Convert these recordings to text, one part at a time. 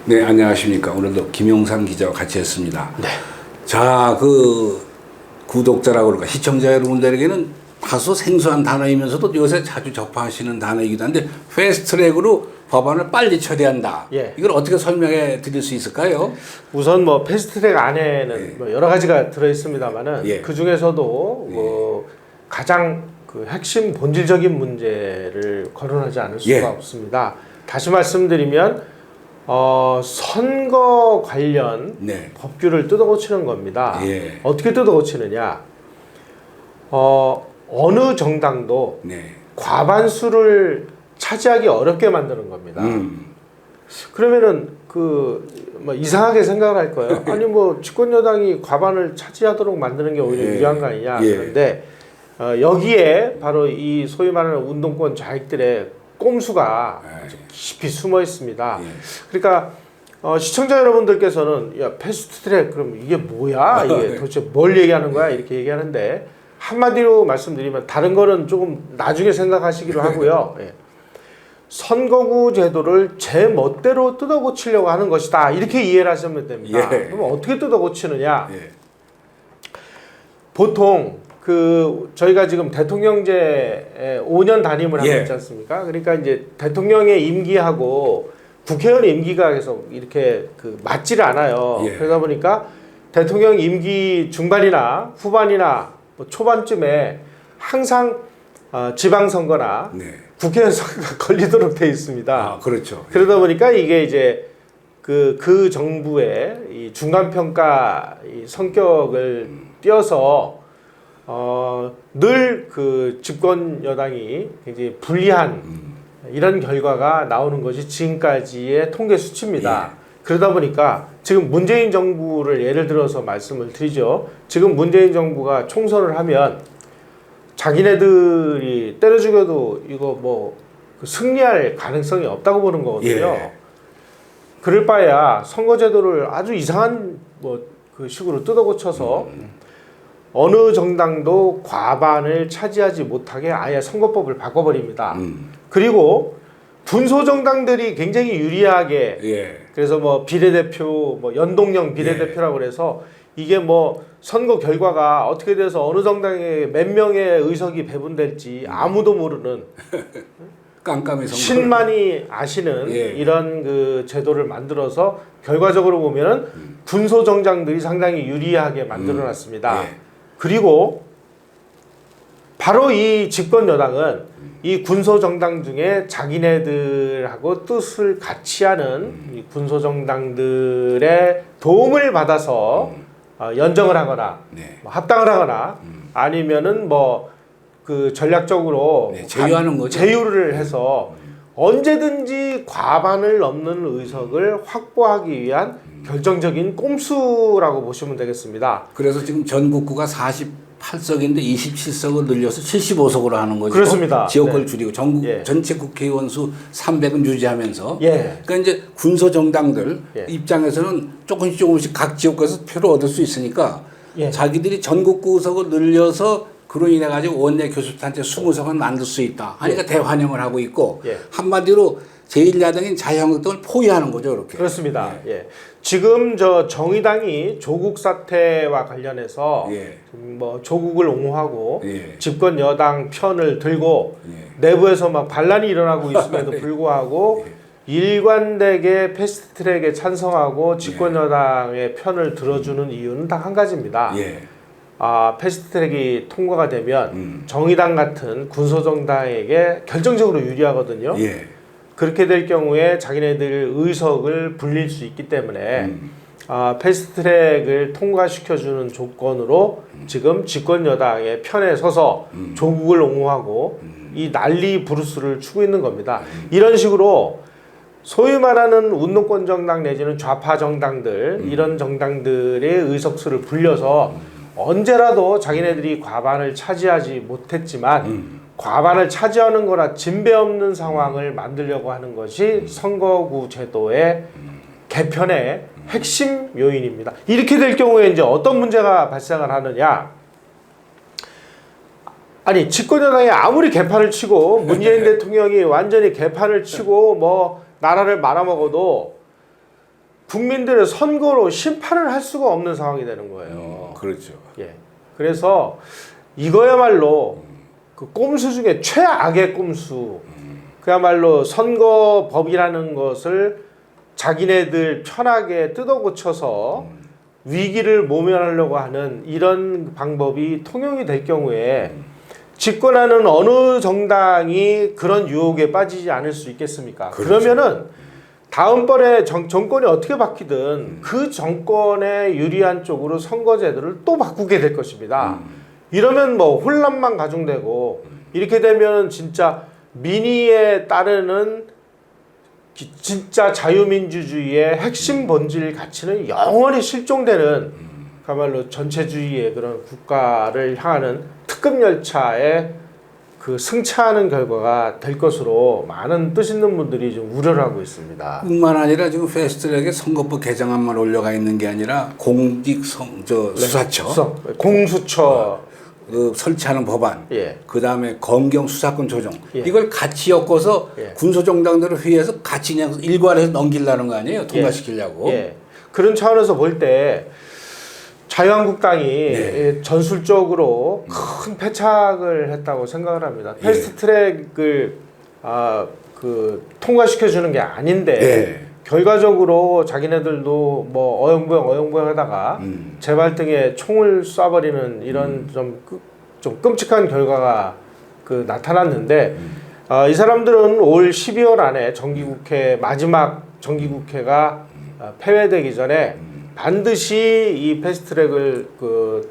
네, 안녕하십니까. 오늘도 김용삼 기자와 같이 했습니다. 네. 자, 구독자라고 그럴까, 시청자 여러분들에게는 다소 생소한 단어이면서도 요새 자주 접하시는 단어이기도 한데, 패스트트랙으로 법안을 빨리 처리한다. 예. 이걸 어떻게 설명해 드릴 수 있을까요? 우선 뭐 패스트트랙 안에는 뭐 여러 가지가 들어 있습니다만은 그 중에서도 가장 그 핵심 본질적인 문제를 거론하지 않을 수가 없습니다. 다시 말씀드리면 선거 관련 법규를 뜯어고치는 겁니다. 어떻게 뜯어고치느냐? 어느 정당도 과반수를 차지하기 어렵게 만드는 겁니다. 그러면은 뭐 이상하게 생각을 할 거예요. 아니 뭐 집권 여당이 과반을 차지하도록 만드는 게 오히려 유리한 거 아니냐. 그런데 여기에 바로 이 소위 말하는 운동권 좌익들의 꼼수가 깊이 숨어 있습니다. 그러니까 시청자 여러분들께서는 야 패스트트랙 그럼 이게 뭐야? 이게 도대체 뭘 얘기하는 거야? 이렇게 얘기하는데 한마디로 말씀드리면 다른 거는 조금 나중에 생각하시기로 하고요. 선거구 제도를 제 멋대로 뜯어고치려고 하는 것이다. 이렇게 이해를 하시면 됩니다. 그럼 어떻게 뜯어고치느냐? 보통 저희가 지금 대통령제 5년 단임을 하고 있지 않습니까? 그러니까 이제 대통령의 임기하고 국회의원의 임기가 계속 이렇게 맞지를 않아요. 그러다 보니까 대통령 임기 중반이나 후반이나 뭐 초반쯤에 항상 지방선거나 국회의원 선거가 걸리도록 돼 있습니다. 아, 그렇죠. 그러다 보니까 이게 이제 그 정부의 이 중간평가 이 성격을 띄어서 늘 집권 여당이 굉장히 불리한 이런 결과가 나오는 것이 지금까지의 통계 수치입니다. 그러다 보니까 지금 문재인 정부를 예를 들어서 말씀을 드리죠. 지금 문재인 정부가 총선을 하면 자기네들이 때려 죽여도 이거 뭐 승리할 가능성이 없다고 보는 거거든요. 그럴 바에야 선거제도를 아주 이상한 그 식으로 뜯어고쳐서 어느 정당도 과반을 차지하지 못하게 아예 선거법을 바꿔버립니다. 그리고 군소 정당들이 굉장히 유리하게 그래서 뭐 비례대표, 뭐 연동형 비례대표라고 그래서 이게 뭐 선거 결과가 어떻게 돼서 어느 정당에 몇 명의 의석이 배분될지 아무도 모르는 깜깜이 신만이 아시는 이런 제도를 만들어서 결과적으로 보면은 군소 정당들이 상당히 유리하게 만들어놨습니다. 그리고 바로 이 집권 여당은 이 군소 정당 중에 자기네들하고 뜻을 같이 하는 이 군소 정당들의 도움을 받아서 연정을 하거나 뭐 합당을 하거나 아니면은 뭐 전략적으로 제휴하는 거죠. 제휴를 해서 언제든지 과반을 넘는 의석을 확보하기 위한 결정적인 꼼수라고 보시면 되겠습니다. 그래서 지금 전국구가 48석인데 27석을 늘려서 75석으로 하는 거죠. 그렇습니다. 지역을 줄이고 전국 전체 국회의원 수 300은 유지하면서. 그러니까 이제 군소 정당들 입장에서는 조금씩 각 지역구에서 표를 얻을 수 있으니까 자기들이 전국구 의석을 늘려서 그로 인해 가지고 원내 교섭단체 20석은 만들 수 있다. 하니까 대환영을 하고 있고 한마디로 제1야당인 자유한국당을 포위하는 거죠, 이렇게. 그렇습니다. 지금 정의당이 조국 사태와 관련해서 뭐 조국을 옹호하고 집권 여당 편을 들고 내부에서 막 반란이 일어나고 있음에도 불구하고 일관되게 패스트트랙에 찬성하고 집권 여당의 편을 들어주는 이유는 딱 한 가지입니다. 패스트트랙이 통과가 되면 정의당 같은 군소정당에게 결정적으로 유리하거든요. 그렇게 될 경우에 자기네들 의석을 불릴 수 있기 때문에 패스트트랙을 통과시켜주는 조건으로 지금 집권 여당의 편에 서서 조국을 옹호하고 이 난리 부르스를 추고 있는 겁니다. 이런 식으로 소위 말하는 운동권 정당 내지는 좌파 정당들 이런 정당들의 의석수를 불려서 언제라도 자기네들이 과반을 차지하지 못했지만 과반을 차지하는 거나 진배 없는 상황을 만들려고 하는 것이 선거구 제도의 개편의 핵심 요인입니다. 이렇게 될 경우에 이제 어떤 문제가 발생을 하느냐? 아니 집권 여당이 아무리 개판을 치고 문재인 대통령이 완전히 개판을 치고 뭐 나라를 말아먹어도 국민들의 선거로 심판을 할 수가 없는 상황이 되는 거예요. 그렇죠. 예. 그래서 이거야말로 그 꼼수 중에 최악의 꼼수. 그야말로 선거법이라는 것을 자기네들 편하게 뜯어고쳐서 위기를 모면하려고 하는 이런 방법이 통용이 될 경우에 집권하는 어느 정당이 그런 유혹에 빠지지 않을 수 있겠습니까? 그렇죠. 그러면은 다음번에 정권이 어떻게 바뀌든 그 정권에 유리한 쪽으로 선거제도를 또 바꾸게 될 것입니다. 이러면 뭐 혼란만 가중되고 이렇게 되면 진짜 민의에 따르는 진짜 자유민주주의의 핵심 본질 가치는 영원히 실종되는 그야말로 전체주의의 그런 국가를 향하는 특급 열차에 그 승차하는 결과가 될 것으로 많은 뜻 있는 분들이 좀 우려를 하고 있습니다. 뿐만 아니라 지금 패스트트랙에 선거법 개정안만 올려가 있는 게 아니라 수사처, 공수처 그 설치하는 법안, 예. 그 다음에 검경 수사권 조정, 예. 이걸 같이 엮어서 예. 군소정당들을 회의해서 같이 그냥 일괄해서 넘기려는 거 아니에요? 통과시키려고. 예. 그런 차원에서 볼 때 자유한국당이 네. 전술적으로 큰 패착을 했다고 생각을 합니다. 예. 패스트트랙을 통과시켜 주는 게 아닌데 예. 결과적으로 자기네들도 뭐 어영부영 하다가 제발등에 총을 쏴버리는 이런 좀 끔찍한 결과가 나타났는데 이 사람들은 올 12월 안에 정기국회 마지막 정기국회가 폐회되기 전에 반드시 이 패스트트랙을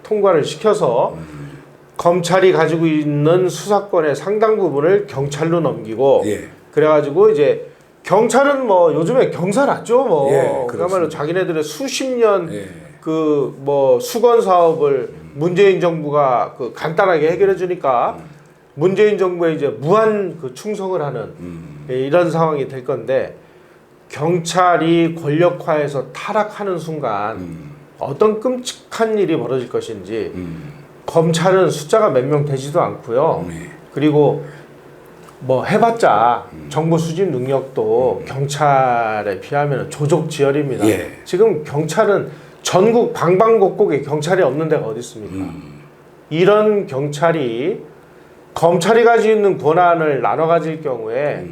통과를 시켜서 검찰이 가지고 있는 수사권의 상당 부분을 경찰로 넘기고 예. 그래가지고 이제 경찰은 뭐 요즘에 경사 났죠 뭐 예, 그야말로 자기네들의 수십 년 예. 수건 사업을 문재인 정부가 간단하게 해결해 주니까 문재인 정부에 이제 무한 충성을 하는 이런 상황이 될 건데 경찰이 권력화해서 타락하는 순간 어떤 끔찍한 일이 벌어질 것인지 검찰은 숫자가 몇 명 되지도 않고요. 그리고 뭐 해봤자 정보 수집 능력도 경찰에 비하면 조족지혈입니다. 예. 지금 경찰은 전국 방방곡곡에 경찰이 없는 데가 어디 있습니까? 이런 경찰이 검찰이 가지고 있는 권한을 나눠 가질 경우에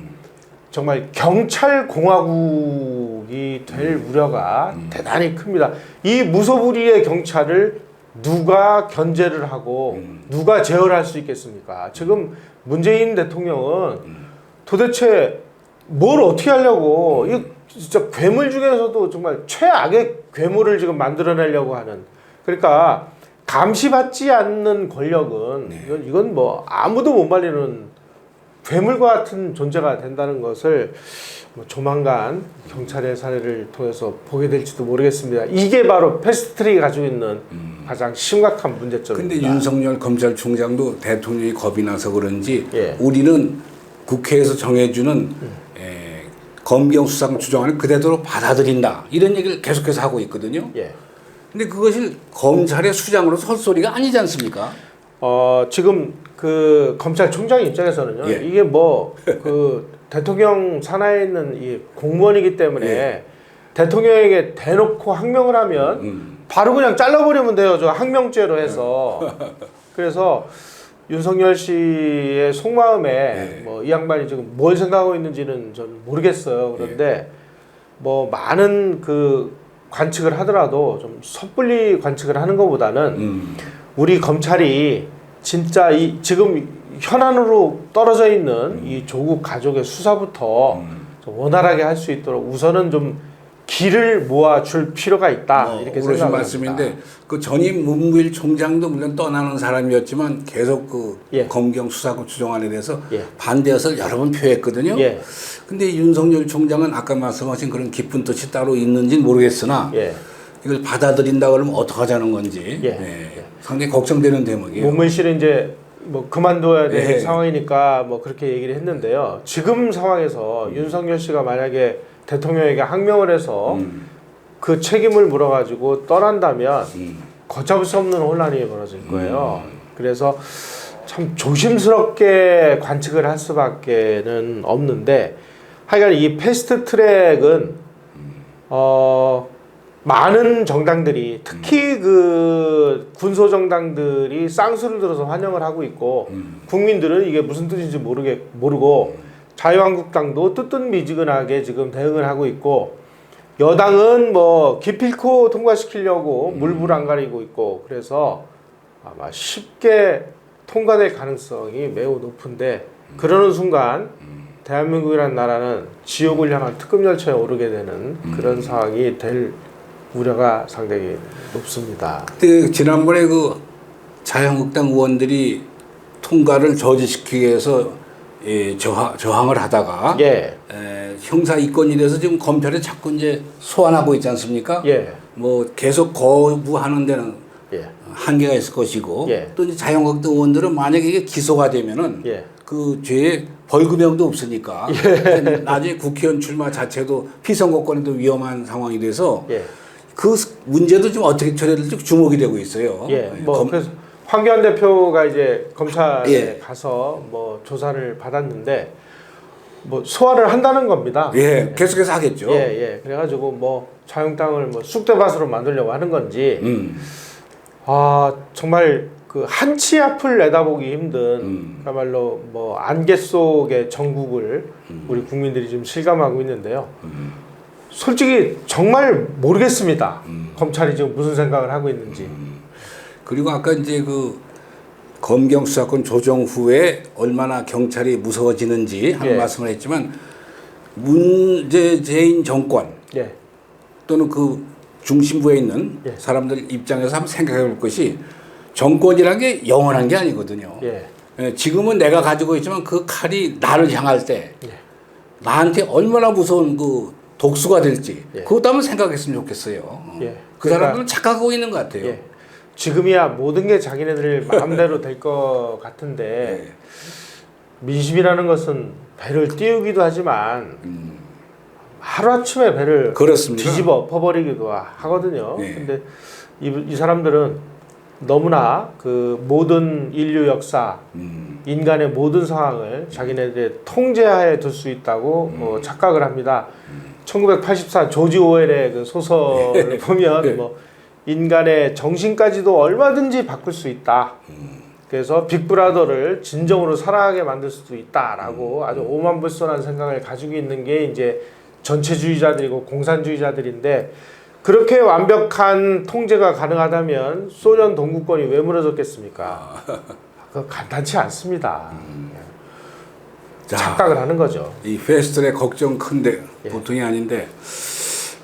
정말 경찰 공화국이 될 우려가 대단히 큽니다. 이 무소불위의 경찰을 누가 견제를 하고 누가 제어할 수 있겠습니까? 지금 문재인 대통령은 도대체 뭘 어떻게 하려고 이 진짜 괴물 중에서도 정말 최악의 괴물을 지금 만들어내려고 하는 그러니까 감시받지 않는 권력은 이건 뭐 아무도 못 말리는 괴물과 같은 존재가 된다는 것을 조만간 경찰의 사례를 통해서 보게 될지도 모르겠습니다. 이게 바로 패스트트랙이 가지고 있는 가장 심각한 문제점입니다. 근데 윤석열 검찰총장도 대통령이 겁이 나서 그런지 예. 우리는 국회에서 정해주는 검경 수사권 추정안을 그대로 받아들인다. 이런 얘기를 계속해서 하고 있거든요. 예. 근데 그것이 검찰의 수장으로서 헛소리가 아니지 않습니까? 지금 검찰총장 입장에서는요. 예. 이게 대통령 산하에 있는 이 공무원이기 때문에 예. 대통령에게 대놓고 항명을 하면 바로 그냥 잘라버리면 돼요. 저 항명죄로 해서. 그래서 윤석열 씨의 속마음에 이 양반이 지금 뭘 생각하고 있는지는 저는 모르겠어요. 그런데 많은 관측을 하더라도 좀 섣불리 관측을 하는 것보다는 우리 검찰이 진짜 지금 현안으로 떨어져 있는 이 조국 가족의 수사부터 좀 원활하게 할 수 있도록 우선은 좀 길을 모아줄 필요가 있다 이렇게 오르신 생각합니다. 말씀인데 그 전임 문무일 총장도 물론 떠나는 사람이었지만 계속 검경 수사권 추정안에 대해서 반대 의사를 여러 번 표했거든요. 근데 윤석열 총장은 아까 말씀하신 그런 깊은 뜻이 따로 있는지는 모르겠으나 이걸 받아들인다 그러면 어떡하자는 건지 상당히 걱정되는 대목이에요. 문무일 씨는 이제 그만둬야 될 상황이니까 그렇게 얘기를 했는데요. 지금 상황에서 윤석열 씨가 만약에 대통령에게 항명을 해서 그 책임을 물어가지고 떠난다면 걷잡을 수 없는 혼란이 벌어질 거예요. 그래서 참 조심스럽게 관측을 할 수밖에는 없는데 하여간 이 패스트 트랙은 많은 정당들이 특히 그 군소 정당들이 쌍수를 들어서 환영을 하고 있고 국민들은 이게 무슨 뜻인지 모르고 자유한국당도 뜨뜻미지근하게 지금 대응을 하고 있고 여당은 뭐 기필코 통과시키려고 물불 안 가리고 있고 그래서 아마 쉽게 통과될 가능성이 매우 높은데 그러는 순간 대한민국이라는 나라는 지옥을 향한 특급 열차에 오르게 되는 그런 상황이 될 우려가 상당히 높습니다. 그때 지난번에 그 자유한국당 의원들이 통과를 저지시키기 위해서 저항을 하다가 형사 이권이 돼서 지금 검찰에 자꾸 이제 소환하고 있지 않습니까? 뭐 계속 거부하는 데는 한계가 있을 것이고 또 이제 자유한국당 의원들은 만약에 이게 기소가 되면은 그 죄에 벌금형도 없으니까 나중에 국회의원 출마 자체도 피선거권에도 위험한 상황이 돼서 그 문제도 좀 어떻게 처리될지 주목이 되고 있어요. 그래서 황교안 대표가 이제 검찰에 가서 뭐 조사를 받았는데 뭐 소환을 한다는 겁니다. 계속해서 하겠죠. 그래가지고 뭐 자유한국당을 뭐 쑥대밭으로 만들려고 하는 건지 정말 그 한치 앞을 내다보기 힘든 그야말로 뭐 안개 속의 정국을 우리 국민들이 지금 실감하고 있는데요. 솔직히 정말 모르겠습니다. 검찰이 지금 무슨 생각을 하고 있는지. 그리고 아까 이제 그 검경 수사권 조정 후에 얼마나 경찰이 무서워지는지 하는 말씀을 했지만 문재인 정권 또는 그 중심부에 있는 사람들 입장에서 한번 생각해 볼 것이 정권이라는 게 영원한 게 아니거든요. 지금은 내가 가지고 있지만 그 칼이 나를 향할 때 나한테 얼마나 무서운 그 독수가 될지 그것도 한번 생각했으면 좋겠어요. 그 사람들은 착각하고 있는 것 같아요. 지금이야 모든 게 자기네들 마음대로 될 것 같은데 민심이라는 것은 배를 띄우기도 하지만 하루아침에 배를 뒤집어 엎어버리기도 하거든요. 근데 이 사람들은 너무나 그 모든 인류 역사, 인간의 모든 상황을 자기네들의 통제하에 둘 수 있다고 착각을 합니다. 1984 조지 오웰의 그 소설을 보면 뭐 인간의 정신까지도 얼마든지 바꿀 수 있다. 그래서 빅브라더를 진정으로 사랑하게 만들 수도 있다라고 아주 오만불선한 생각을 가지고 있는 게 이제 전체주의자들이고 공산주의자들인데 그렇게 완벽한 통제가 가능하다면 소련 동구권이 왜 무너졌겠습니까? 그거 간단치 않습니다. 착각을 하는 거죠. 이 패스트트랙 걱정 큰데 보통이 아닌데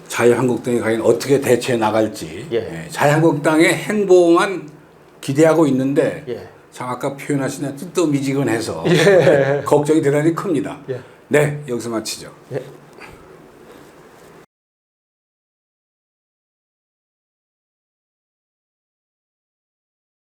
자유한국당이 과연 어떻게 대처해 나갈지 자유한국당의 행보만 기대하고 있는데 참 아까 표현하신 뜻도 미지근해서 걱정이 대단히 큽니다. 네, 여기서 마치죠.